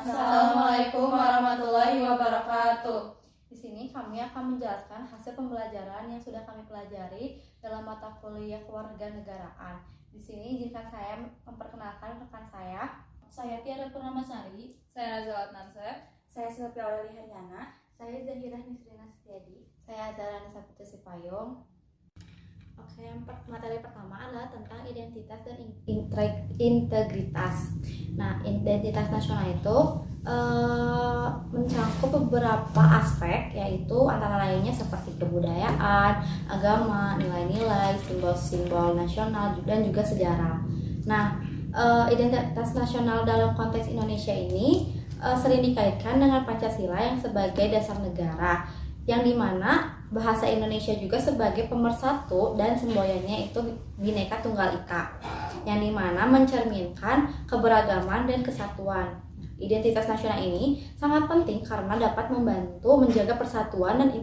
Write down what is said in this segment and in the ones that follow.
Assalamualaikum warahmatullahi wabarakatuh. Di sini kami akan menjelaskan hasil pembelajaran yang sudah kami pelajari dalam mata kuliah kewarganegaraan. Di sini izinkan saya memperkenalkan rekan saya. Saya Tiara Purnamasari. Saya Nazalat Narseh. Saya Sylvia Aureli Haryana. Saya Zahirah Nisrina Setiadi. Saya Zara Nisa Putri Sipayung. Oke, materi pertama adalah tentang identitas dan integritas. Nah, identitas nasional itu mencakup beberapa aspek, yaitu antara lainnya seperti kebudayaan, agama, nilai-nilai, simbol-simbol nasional, dan juga sejarah. Nah, identitas nasional dalam konteks Indonesia ini sering dikaitkan dengan Pancasila yang sebagai dasar negara, yang dimana bahasa Indonesia juga sebagai pemersatu dan semboyannya itu Bhinneka Tunggal Ika, yang dimana mencerminkan keberagaman dan kesatuan. Identitas nasional ini sangat penting karena dapat membantu menjaga persatuan dan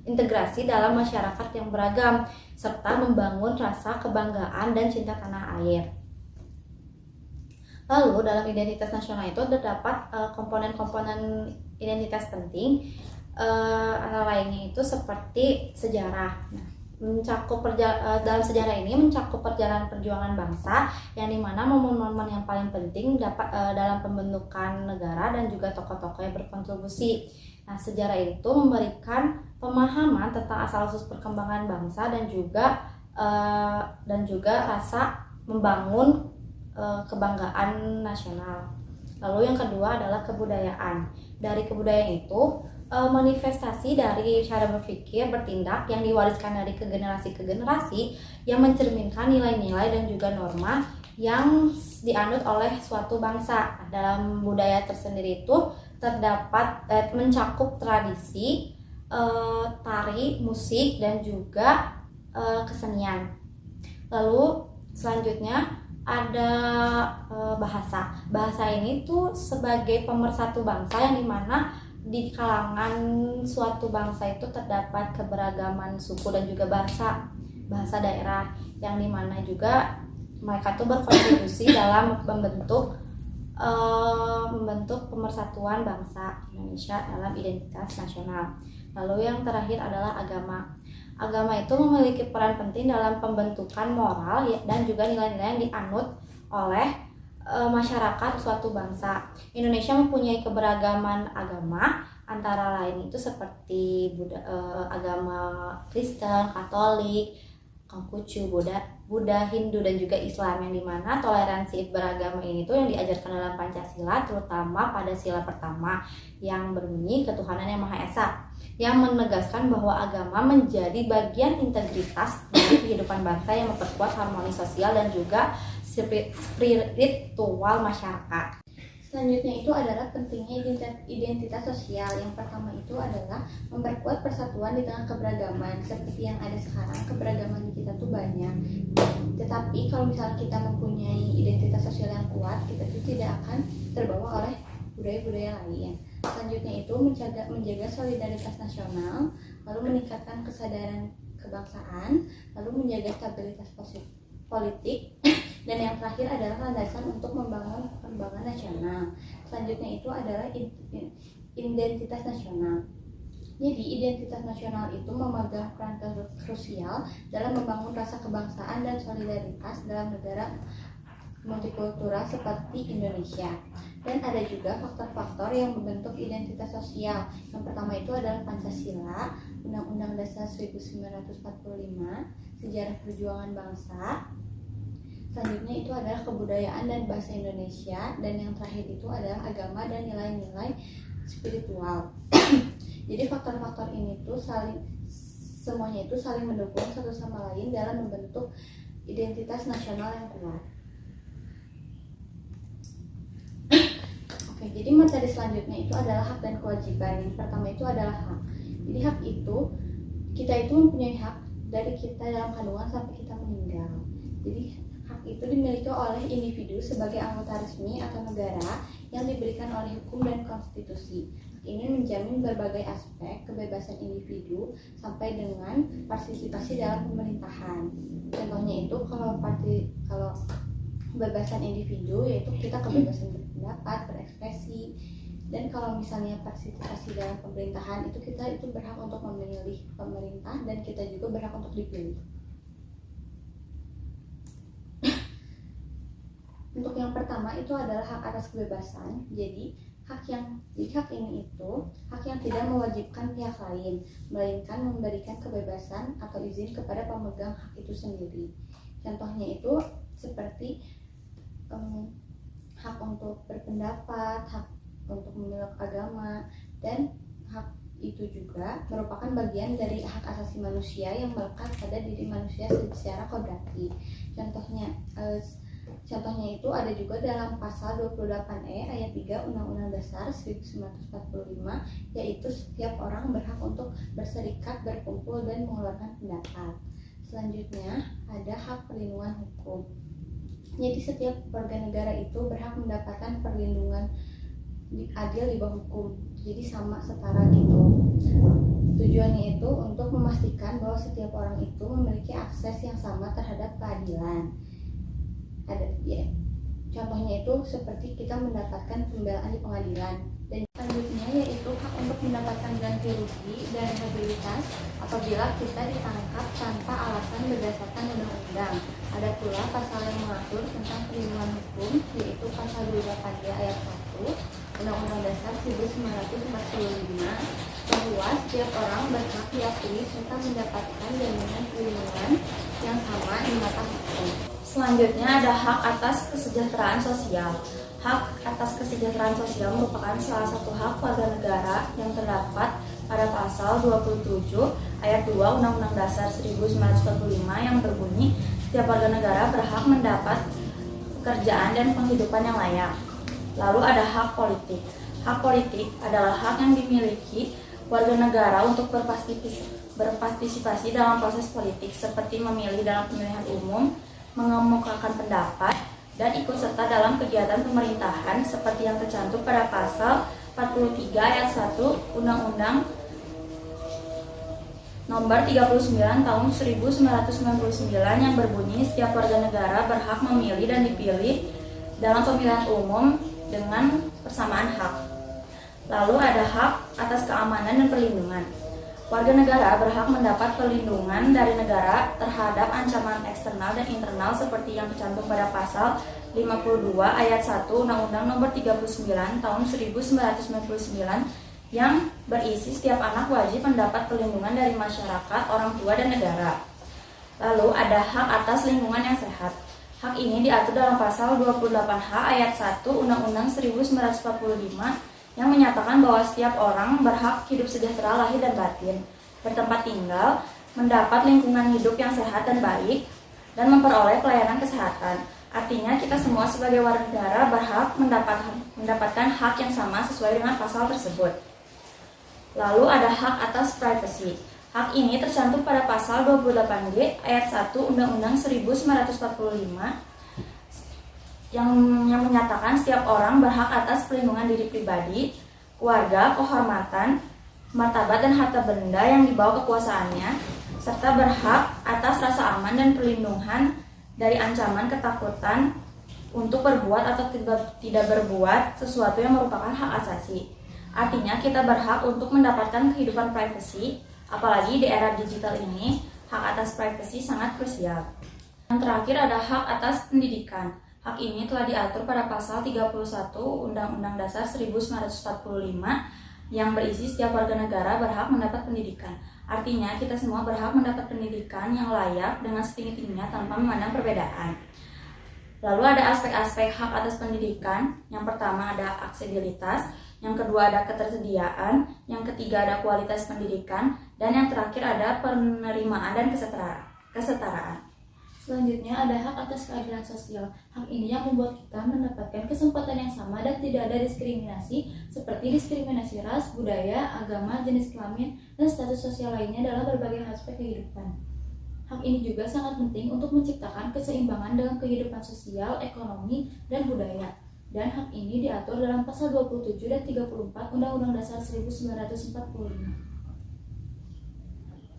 integrasi dalam masyarakat yang beragam, serta membangun rasa kebanggaan dan cinta tanah air. Lalu dalam identitas nasional itu terdapat komponen-komponen identitas penting, antara lainnya itu seperti sejarah. Nah, dalam sejarah ini mencakup perjalanan perjuangan bangsa, yang dimana momen-momen yang paling penting dapat dalam pembentukan negara dan juga tokoh-tokoh yang berkontribusi. Nah, sejarah itu memberikan pemahaman tentang asal-usul perkembangan bangsa dan juga rasa membangun kebanggaan nasional. Lalu yang kedua adalah kebudayaan. Dari kebudayaan itu manifestasi dari cara berpikir, bertindak yang diwariskan dari ke generasi ke generasi, yang mencerminkan nilai-nilai dan juga norma yang dianut oleh suatu bangsa. Dalam budaya tersendiri itu terdapat mencakup tradisi, tari, musik, dan juga kesenian. Lalu selanjutnya ada bahasa. Bahasa ini tuh sebagai pemersatu bangsa, yang dimana di kalangan suatu bangsa itu terdapat keberagaman suku dan juga bahasa daerah, yang dimana juga mereka tuh berkontribusi dalam membentuk pemersatuan bangsa Indonesia dalam identitas nasional. Lalu yang terakhir adalah agama. Agama itu memiliki peran penting dalam pembentukan moral dan juga nilai-nilai yang dianut oleh masyarakat suatu bangsa. Indonesia mempunyai keberagaman agama, antara lain itu seperti agama Kristen, Katolik, Konghucu, Buddha, Hindu, dan juga Islam, yang dimana toleransi beragama ini tuh yang diajarkan dalam Pancasila, terutama pada sila pertama yang berbunyi ketuhanan yang Maha Esa, yang menegaskan bahwa agama menjadi bagian integritas dari kehidupan bangsa yang memperkuat harmoni sosial dan juga spiritual masyarakat. Selanjutnya itu adalah pentingnya identitas sosial. Yang pertama itu adalah memperkuat persatuan di tengah keberagaman. Seperti yang ada sekarang, keberagaman di kita tuh banyak. Tetapi kalau misalnya kita mempunyai identitas sosial yang kuat, kita tuh tidak akan terbawa oleh budaya-budaya lain. Selanjutnya itu menjaga solidaritas nasional, lalu meningkatkan kesadaran kebangsaan, lalu menjaga stabilitas politik, dan yang terakhir adalah landasan untuk membangun perkembangan nasional. Selanjutnya itu adalah identitas nasional. Jadi identitas nasional itu memegang peran krusial dalam membangun rasa kebangsaan dan solidaritas dalam negara multikultural seperti Indonesia. Dan ada juga faktor-faktor yang membentuk identitas sosial. Yang pertama itu adalah Pancasila, Undang-Undang Dasar 1945, sejarah perjuangan bangsa. Selanjutnya itu adalah kebudayaan dan bahasa Indonesia, dan yang terakhir itu adalah agama dan nilai-nilai spiritual. Jadi faktor-faktor ini tuh semuanya itu saling mendukung satu sama lain dalam membentuk identitas nasional yang kuat. Oke, jadi materi selanjutnya itu adalah hak dan kewajiban. Yang pertama itu adalah hak. Jadi hak itu, kita itu mempunyai hak dari kita dalam kandungan sampai kita meninggal. Jadi hak itu dimiliki oleh individu sebagai anggota resmi atau negara yang diberikan oleh hukum dan konstitusi. Ini menjamin berbagai aspek kebebasan individu sampai dengan partisipasi dalam pemerintahan. Contohnya itu kalau kebebasan individu, yaitu kita kebebasan berpendapat, berekspresi, Dan kalau misalnya partisipasi dalam pemerintahan itu kita itu berhak untuk memilih pemerintah dan kita juga berhak untuk dipilih. Untuk yang pertama itu adalah hak atas kebebasan. Jadi hak ini itu hak yang tidak mewajibkan pihak lain, melainkan memberikan kebebasan atau izin kepada pemegang hak itu sendiri. Contohnya itu seperti hak untuk berpendapat, hak untuk memeluk agama, dan hak itu juga merupakan bagian dari hak asasi manusia yang melekat pada diri manusia secara kodrati. Contohnya itu ada juga dalam pasal 28E ayat 3 Undang-Undang Dasar 1945, yaitu setiap orang berhak untuk berserikat, berkumpul, dan mengeluarkan pendapat. Selanjutnya ada hak perlindungan hukum. Jadi setiap warga negara itu berhak mendapatkan perlindungan adil di bawah hukum, jadi sama setara gitu. Tujuannya itu untuk memastikan bahwa setiap orang itu memiliki akses yang sama terhadap keadilan. Contohnya itu seperti kita mendapatkan pembelaan di pengadilan. Dan selanjutnya yaitu hak untuk mendapatkan ganti rugi dan rehabilitas apabila kita ditangkap tanpa alasan berdasarkan undang-undang. Ada pula pasal yang mengatur tentang perlindungan hukum, yaitu pasal 28D ayat 1 Undang-Undang Dasar 1945, bahwa setiap orang berhak diakui serta mendapatkan jaminan perlindungan yang sama di mata hukum. Selanjutnya ada hak atas kesejahteraan sosial. Hak atas kesejahteraan sosial merupakan salah satu hak warga negara yang terdapat pada pasal 27 ayat 2 Undang-Undang Dasar 1945 yang berbunyi setiap warga negara berhak mendapat pekerjaan dan penghidupan yang layak. Lalu ada hak politik. Hak politik adalah hak yang dimiliki warga negara untuk berpartisipasi dalam proses politik seperti memilih dalam pemilihan umum, mengemukakan pendapat, dan ikut serta dalam kegiatan pemerintahan seperti yang tercantum pada pasal 43 ayat 1 Undang-Undang Nomor 39 Tahun 1999 yang berbunyi setiap warga negara berhak memilih dan dipilih dalam pemilihan umum dengan persamaan hak. Lalu ada hak atas keamanan dan perlindungan. Warga negara berhak mendapat perlindungan dari negara terhadap ancaman eksternal dan internal seperti yang tercantum pada pasal 52 ayat 1 Undang-Undang Nomor 39 Tahun 1999 yang berisi setiap anak wajib mendapat perlindungan dari masyarakat, orang tua, dan negara. Lalu ada hak atas lingkungan yang sehat. Hak ini diatur dalam pasal 28H ayat 1 Undang-Undang 1945 yang menyatakan bahwa setiap orang berhak hidup sejahtera lahir dan batin, bertempat tinggal, mendapat lingkungan hidup yang sehat dan baik, dan memperoleh pelayanan kesehatan. Artinya kita semua sebagai warga negara berhak mendapatkan hak yang sama sesuai dengan pasal tersebut. Lalu ada hak atas privasi. Hak ini tercantum pada pasal 28D ayat 1 Undang-Undang 1945 yang menyatakan setiap orang berhak atas perlindungan diri pribadi, keluarga, kehormatan, martabat, dan harta benda yang dibawa kekuasaannya, serta berhak atas rasa aman dan perlindungan dari ancaman ketakutan untuk berbuat atau tidak berbuat sesuatu yang merupakan hak asasi. Artinya kita berhak untuk mendapatkan kehidupan privasi, apalagi di era digital ini, hak atas privasi sangat krusial. Yang terakhir ada hak atas pendidikan. Hak ini telah diatur pada pasal 31 Undang-Undang Dasar 1945 yang berisi setiap warga negara berhak mendapat pendidikan. Artinya kita semua berhak mendapat pendidikan yang layak dengan setinggi-tingginya tanpa memandang perbedaan. Lalu ada aspek-aspek hak atas pendidikan. Yang pertama ada aksesibilitas, yang kedua ada ketersediaan, yang ketiga ada kualitas pendidikan, dan yang terakhir ada penerimaan dan kesetaraan. Selanjutnya ada hak atas keadilan sosial. Hak ini yang membuat kita mendapatkan kesempatan yang sama dan tidak ada diskriminasi seperti diskriminasi ras, budaya, agama, jenis kelamin, dan status sosial lainnya dalam berbagai aspek kehidupan. Hak ini juga sangat penting untuk menciptakan keseimbangan dalam kehidupan sosial, ekonomi, dan budaya. Dan hak ini diatur dalam pasal 27 dan 34 Undang-Undang Dasar 1945.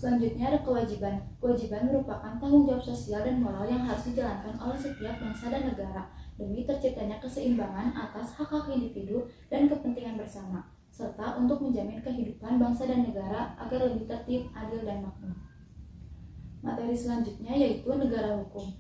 Selanjutnya ada kewajiban. Kewajiban merupakan tanggung jawab sosial dan moral yang harus dijalankan oleh setiap bangsa dan negara. demi terciptanya keseimbangan atas hak-hak individu dan kepentingan bersama, serta untuk menjamin kehidupan bangsa dan negara agar lebih tertib, adil, dan makmur. Materi selanjutnya yaitu negara hukum.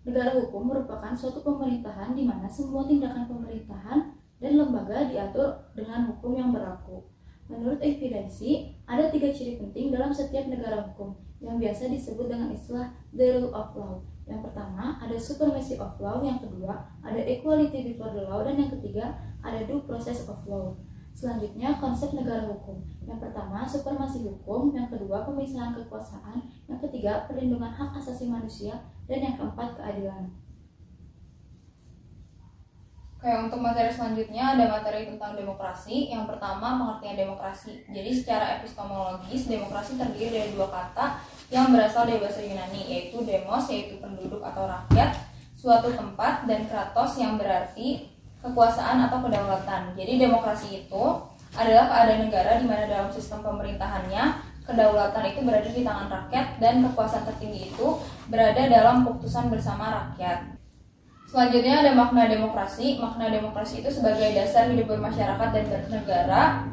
Negara hukum merupakan suatu pemerintahan di mana semua tindakan pemerintahan dan lembaga diatur dengan hukum yang berlaku. Menurut evidensi, ada 3 ciri penting dalam setiap negara hukum yang biasa disebut dengan istilah the rule of law. Yang pertama, ada supremacy of law, yang kedua, ada equality before the law, dan yang ketiga, ada due process of law. Selanjutnya, konsep negara hukum. Yang pertama, supremasi hukum, yang kedua, pemisahan kekuasaan, yang ketiga, perlindungan hak asasi manusia, dan yang keempat, keadilan. Oke, untuk materi selanjutnya ada materi tentang demokrasi. Yang pertama, pengertian demokrasi. Jadi secara epistemologis, demokrasi terdiri dari 2 kata yang berasal dari bahasa Yunani, yaitu demos, yaitu penduduk atau rakyat, suatu tempat, dan kratos yang berarti kekuasaan atau kedaulatan. Jadi demokrasi itu adalah keadaan negara di mana dalam sistem pemerintahannya kedaulatan itu berada di tangan rakyat dan kekuasaan tertinggi itu berada dalam keputusan bersama rakyat. Selanjutnya ada makna demokrasi. Makna demokrasi itu sebagai dasar hidup bermasyarakat dan bernegara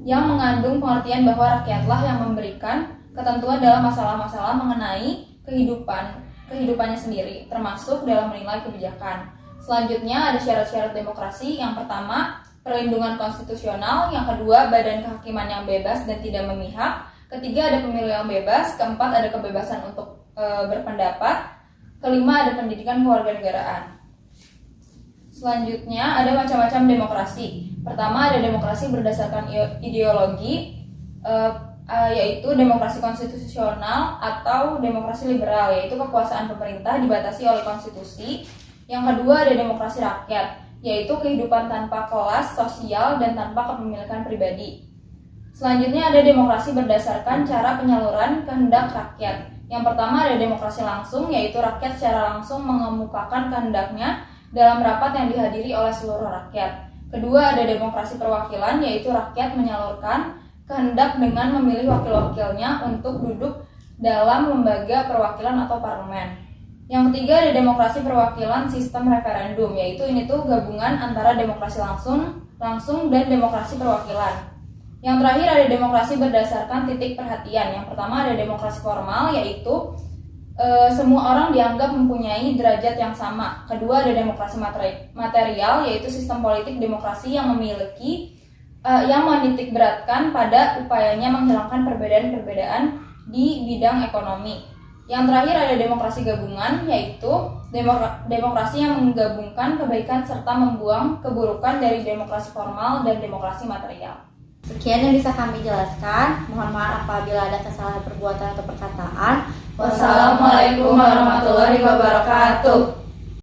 yang mengandung pengertian bahwa rakyatlah yang memberikan ketentuan dalam masalah-masalah mengenai kehidupannya sendiri, termasuk dalam menilai kebijakan. Selanjutnya ada syarat-syarat demokrasi. Yang pertama, perlindungan konstitusional. Yang kedua, badan kehakiman yang bebas dan tidak memihak. Ketiga, ada pemilu yang bebas. Keempat, ada kebebasan untuk berpendapat. Kelima, ada pendidikan kewarganegaraan. Selanjutnya ada macam-macam demokrasi. Pertama, ada demokrasi berdasarkan ideologi, yaitu demokrasi konstitusional atau demokrasi liberal, yaitu kekuasaan pemerintah dibatasi oleh konstitusi. Yang kedua, ada demokrasi rakyat, yaitu kehidupan tanpa kelas sosial dan tanpa kepemilikan pribadi. Selanjutnya ada demokrasi berdasarkan cara penyaluran kehendak rakyat. Yang pertama ada demokrasi langsung, yaitu rakyat secara langsung mengemukakan kehendaknya dalam rapat yang dihadiri oleh seluruh rakyat. Kedua, ada demokrasi perwakilan, yaitu rakyat menyalurkan kehendak dengan memilih wakil-wakilnya untuk duduk dalam lembaga perwakilan atau parlemen. Yang ketiga, ada demokrasi perwakilan sistem referendum, yaitu ini tuh gabungan antara demokrasi langsung dan demokrasi perwakilan. Yang terakhir ada demokrasi berdasarkan titik perhatian. Yang pertama ada demokrasi formal, yaitu semua orang dianggap mempunyai derajat yang sama. Kedua ada demokrasi material, yaitu sistem politik demokrasi yang yang menitik beratkan pada upayanya menghilangkan perbedaan-perbedaan di bidang ekonomi. Yang terakhir ada demokrasi gabungan, yaitu demokrasi yang menggabungkan kebaikan serta membuang keburukan dari demokrasi formal dan demokrasi material. Sekian yang bisa kami jelaskan. Mohon maaf apabila ada kesalahan perbuatan atau perkataan. Wassalamualaikum warahmatullahi wabarakatuh.